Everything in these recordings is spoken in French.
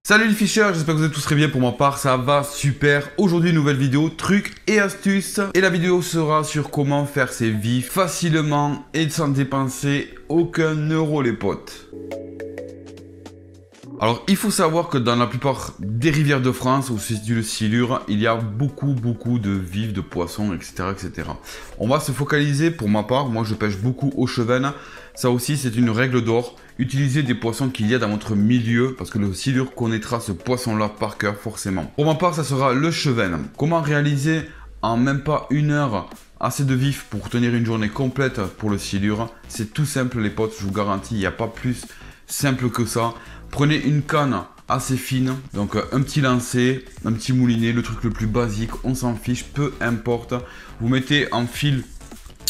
Salut les ficheurs, j'espère que vous êtes tous très bien. Pour ma part ça va super. Aujourd'hui nouvelle vidéo, trucs et astuces. Et la vidéo sera sur comment faire ses vifs facilement et sans dépenser aucun euro les potes. Alors il faut savoir que dans la plupart des rivières de France où se situe le Silure, il y a beaucoup de vifs, de poissons, etc. On va se focaliser, pour ma part, moi je pêche beaucoup au cheven. Ça aussi c'est une règle d'or. Utilisez des poissons qu'il y a dans votre milieu parce que le Silure connaîtra ce poisson là par cœur forcément. Pour ma part ça sera le cheven. Comment réaliser en même pas une heure assez de vifs pour tenir une journée complète pour le Silure? C'est tout simple les potes, je vous garantis, il n'y a pas plus simple que ça. Prenez une canne assez fine, donc un petit lancer, un petit moulinet, le truc le plus basique, on s'en fiche, peu importe. Vous mettez en fil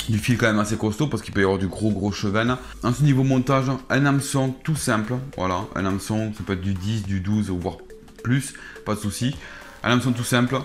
du fil quand même assez costaud parce qu'il peut y avoir du gros cheven. Ensuite niveau montage, un hameçon tout simple, voilà, un hameçon, ça peut être du 10, du 12 voire plus, pas de souci. Un hameçon tout simple.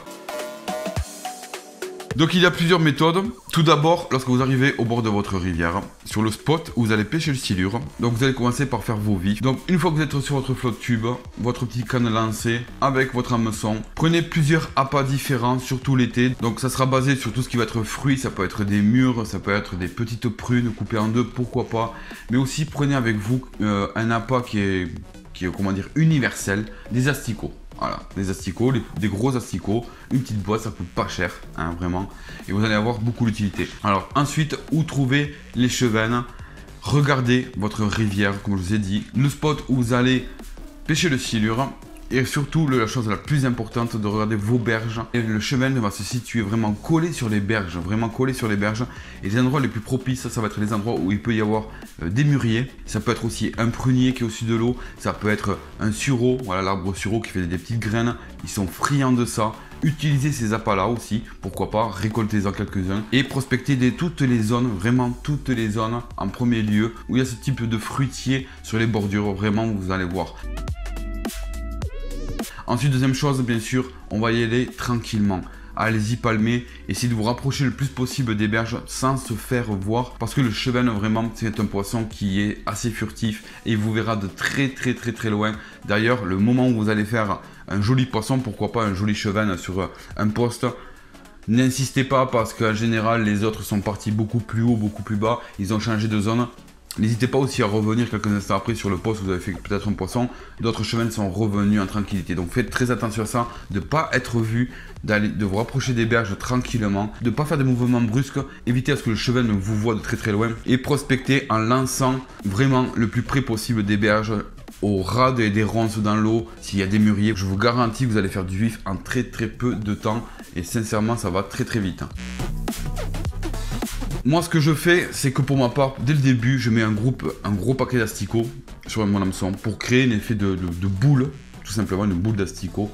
Donc il y a plusieurs méthodes. Tout d'abord, lorsque vous arrivez au bord de votre rivière, sur le spot où vous allez pêcher le Silure, donc vous allez commencer par faire vos vifs. Donc une fois que vous êtes sur votre flotte tube, votre petit canne lancé avec votre hameçon, prenez plusieurs appâts différents, surtout l'été. Donc ça sera basé sur tout ce qui va être fruits, ça peut être des mûres, ça peut être des petites prunes coupées en deux, pourquoi pas. Mais aussi prenez avec vous un appât qui est comment dire, universel, des asticots. Voilà, des asticots, des gros asticots, une petite boîte, ça coûte pas cher, hein, vraiment. Et vous allez avoir beaucoup d'utilité. Alors ensuite, où trouver les chevennes? Regardez votre rivière, comme je vous ai dit, le spot où vous allez pêcher le Silure. Et surtout, la chose la plus importante, de regarder vos berges. Et le cheven va se situer vraiment collé sur les berges, vraiment collé sur les berges. Et les endroits les plus propices, ça va être les endroits où il peut y avoir des mûriers. Ça peut être aussi un prunier qui est au-dessus de l'eau. Ça peut être un sureau, voilà l'arbre sureau qui fait des petites graines. Ils sont friands de ça. Utilisez ces appâts-là aussi, pourquoi pas, récoltez-en quelques-uns. Et prospectez toutes les zones, vraiment toutes les zones en premier lieu, où il y a ce type de fruitier sur les bordures. Vraiment, vous allez voir. Ensuite, deuxième chose, bien sûr, on va y aller tranquillement. Allez-y palmer, essayez de vous rapprocher le plus possible des berges sans se faire voir. Parce que le cheven, vraiment, c'est un poisson qui est assez furtif et il vous verra de très loin. D'ailleurs, le moment où vous allez faire un joli poisson, pourquoi pas un joli cheven sur un poste, n'insistez pas parce qu'en général, les autres sont partis beaucoup plus haut, beaucoup plus bas. Ils ont changé de zone. N'hésitez pas aussi à revenir quelques instants après sur le poste où vous avez fait peut-être un poisson. D'autres chevens sont revenus en tranquillité. Donc faites très attention à ça, de ne pas être vu, de vous rapprocher des berges tranquillement, de ne pas faire des mouvements brusques, évitez à ce que le cheven vous voit de très loin et prospectez en lançant vraiment le plus près possible des berges, au ras des ronces dans l'eau. S'il y a des mûriers, je vous garantis que vous allez faire du vif en très peu de temps et sincèrement ça va très vite. Moi, ce que je fais, c'est que pour ma part, dès le début, je mets un gros paquet d'asticots sur mon hameçon pour créer un effet de boule, tout simplement une boule d'asticots.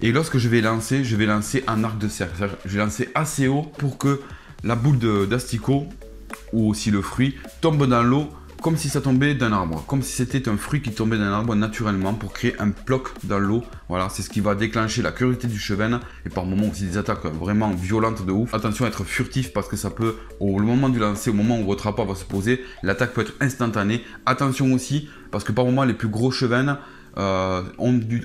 Et lorsque je vais lancer en arc de cercle. Je vais lancer assez haut pour que la boule d'asticots ou aussi le fruit tombe dans l'eau comme si ça tombait d'un arbre, comme si c'était un fruit qui tombait d'un arbre naturellement pour créer un ploc dans l'eau. Voilà, c'est ce qui va déclencher la curiosité du cheven et par moments aussi des attaques vraiment violentes de ouf. Attention à être furtif parce que ça peut, au moment du lancer, au moment où votre appât va se poser, l'attaque peut être instantanée. Attention aussi parce que par moments les plus gros chevens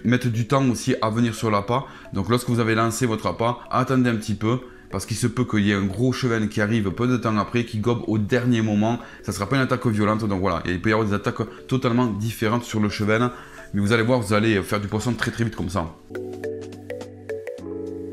mettent du temps aussi à venir sur l'appât. Donc lorsque vous avez lancé votre appât, attendez un petit peu. Parce qu'il se peut qu'il y ait un gros cheven qui arrive peu de temps après, qui gobe au dernier moment. Ça ne sera pas une attaque violente, donc voilà. Il peut y avoir des attaques totalement différentes sur le cheven. Mais vous allez voir, vous allez faire du poisson très vite comme ça.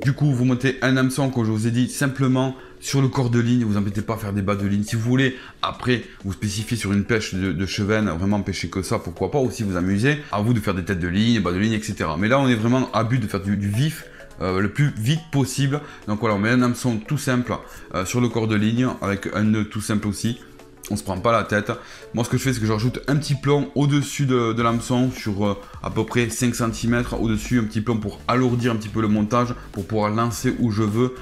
Du coup, vous montez un hameçon, comme je vous ai dit, simplement sur le corps de ligne. Vous embêtez pas à faire des bas de ligne. Si vous voulez, après, vous spécifiez sur une pêche de cheven, vraiment pêcher que ça, pourquoi pas aussi vous amuser. À vous de faire des têtes de ligne, bas de ligne, etc. Mais là, on est vraiment à but de faire du vif. Le plus vite possible. Donc voilà, on met un hameçon tout simple sur le corps de ligne avec un nœud tout simple aussi. On se prend pas la tête. Moi ce que je fais c'est que je rajoute un petit plomb au-dessus de l'hameçon sur à peu près 5 cm au-dessus, un petit plomb pour alourdir un petit peu le montage, pour pouvoir lancer où je veux.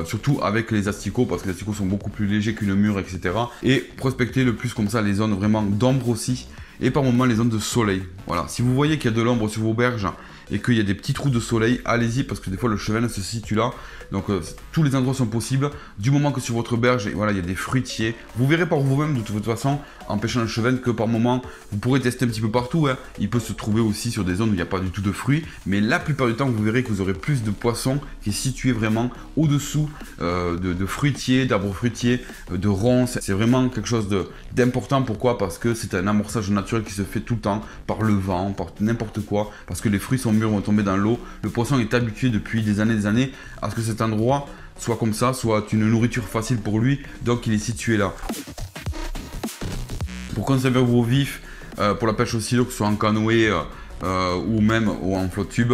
Surtout avec les asticots parce que les asticots sont beaucoup plus légers qu'une mûre, etc. Et prospecter le plus comme ça les zones vraiment d'ombre aussi. Et par moments les zones de soleil. Voilà, si vous voyez qu'il y a de l'ombre sur vos berges et qu'il y a des petits trous de soleil, allez-y parce que des fois le cheven se situe là. Donc tous les endroits sont possibles, du moment que sur votre berge, voilà, il y a des fruitiers. Vous verrez par vous-même de toute façon, en pêchant le cheven, que par moment, vous pourrez tester un petit peu partout. Hein. Il peut se trouver aussi sur des zones où il n'y a pas du tout de fruits, mais la plupart du temps, vous verrez que vous aurez plus de poissons qui est situé vraiment au-dessous de fruitiers, d'arbres fruitiers, de ronces. C'est vraiment quelque chose d'important. Pourquoi? Parce que c'est un amorçage naturel qui se fait tout le temps, par le vent, par n'importe quoi, parce que les fruits sont mûrs, vont tomber dans l'eau. Le poisson est habitué depuis des années à ce que cet endroit soit comme ça, soit une nourriture facile pour lui, donc il est situé là. Pour conserver vos vifs, pour la pêche au silo, que ce soit en canoë ou même en flotte tube,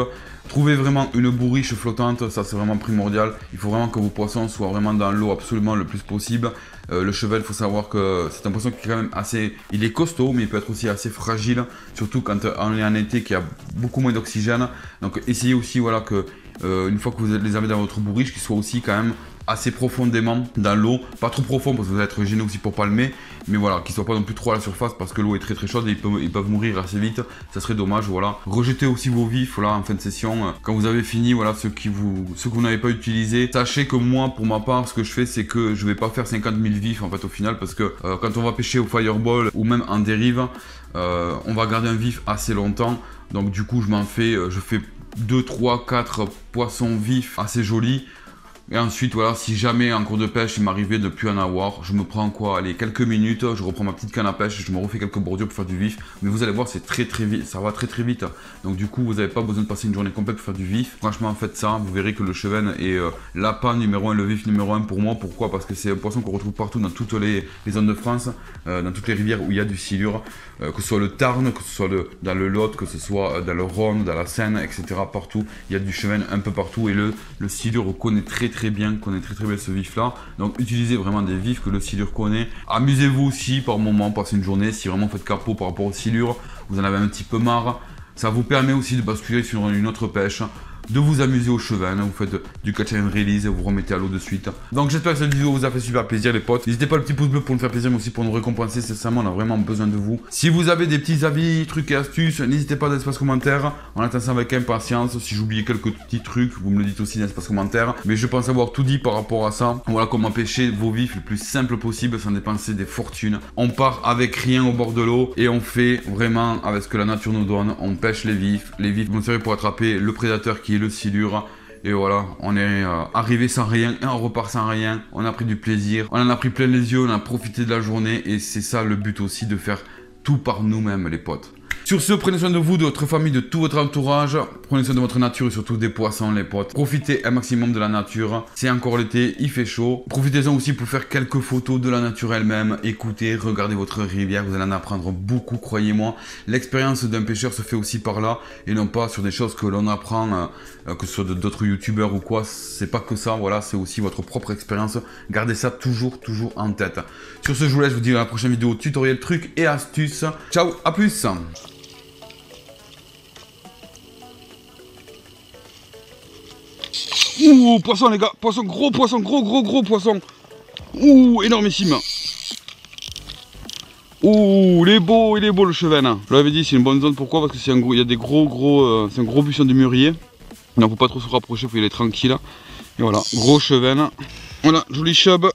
trouvez vraiment une bourriche flottante, ça c'est vraiment primordial. Il faut vraiment que vos poissons soient vraiment dans l'eau absolument le plus possible. Le chevel, il faut savoir que c'est un poisson qui est quand même assez... Il est costaud, mais il peut être aussi assez fragile, surtout quand on est en été, qu'il y a beaucoup moins d'oxygène. Donc essayez aussi, voilà, que une fois que vous les avez dans votre bourriche, qu'ils soient aussi quand même assez profondément dans l'eau, pas trop profond parce que vous allez être gêné aussi pour palmer, mais voilà, qu'ils soient pas non plus trop à la surface parce que l'eau est très très chaude et ils peuvent mourir assez vite, ça serait dommage. Voilà, rejetez aussi vos vifs là en fin de session quand vous avez fini, voilà, ceux que vous n'avez pas utilisé. Sachez que moi, pour ma part, ce que je fais, c'est que je vais pas faire 50 000 vifs en fait au final, parce que quand on va pêcher au fireball ou même en dérive, on va garder un vif assez longtemps, donc du coup je fais 2, 3, 4 poissons vifs assez jolis. Et ensuite, voilà, si jamais en cours de pêche il m'arrivait de plus en avoir, je me prends quoi, allez, quelques minutes, je reprends ma petite canne à pêche, je me refais quelques bordures pour faire du vif. Mais vous allez voir, c'est très vite, ça va très vite. Donc du coup, vous n'avez pas besoin de passer une journée complète pour faire du vif. Franchement, faites ça, vous verrez que le cheven est l'appât numéro 1, le vif numéro 1 pour moi. Pourquoi? Parce que c'est un poisson qu'on retrouve partout dans toutes les zones de France, dans toutes les rivières où il y a du silure, que ce soit le Tarn, que ce soit dans le Lot, que ce soit dans le Rhône, dans la Seine, etc. Partout, il y a du cheven un peu partout, et le silure connaît très bien ce vif là. Donc utilisez vraiment des vifs que le silure connaît. Amusez-vous aussi par moment, passez une journée, si vraiment vous faites capot par rapport au silure, vous en avez un petit peu marre, ça vous permet aussi de basculer sur une autre pêche, de vous amuser au cheven, vous faites du catch and release, vous remettez à l'eau de suite. Donc j'espère que cette vidéo vous a fait super plaisir les potes. N'hésitez pas le petit pouce bleu pour nous faire plaisir, mais aussi pour nous récompenser, sincèrement on a vraiment besoin de vous. Si vous avez des petits avis, trucs et astuces, n'hésitez pas dans l'espace commentaire, on attend ça avec impatience. Si j'oubliais quelques petits trucs, vous me le dites aussi dans l'espace commentaire, mais je pense avoir tout dit par rapport à ça. Voilà comment pêcher vos vifs le plus simple possible sans dépenser des fortunes. On part avec rien au bord de l'eau et on fait vraiment avec ce que la nature nous donne. On pêche les vifs vont servir pour attraper le prédateur qui est le silure. Et voilà, on est arrivé sans rien et on repart sans rien. On a pris du plaisir, on en a pris plein les yeux, on a profité de la journée, et c'est ça le but aussi, de faire tout par nous-mêmes les potes. Sur ce, prenez soin de vous, de votre famille, de tout votre entourage. Prenez soin de votre nature et surtout des poissons, les potes. Profitez un maximum de la nature. C'est encore l'été, il fait chaud. Profitez-en aussi pour faire quelques photos de la nature elle-même. Écoutez, regardez votre rivière, vous allez en apprendre beaucoup, croyez-moi. L'expérience d'un pêcheur se fait aussi par là, et non pas sur des choses que l'on apprend, que ce soit d'autres youtubeurs ou quoi. C'est pas que ça, voilà, c'est aussi votre propre expérience. Gardez ça toujours en tête. Sur ce, je vous laisse, je vous dis à la prochaine vidéo tutoriel, trucs et astuces. Ciao, à plus. Ouh, poisson les gars, poisson, gros poisson. Ouh, énormissime. Ouh, il est beau le cheven. Je l'avais dit, c'est une bonne zone, pourquoi? Parce que c'est il y a des c'est un gros buisson de mûrier. Donc faut pas trop se rapprocher, faut y aller tranquille. Et voilà, gros cheven. Voilà, joli chub.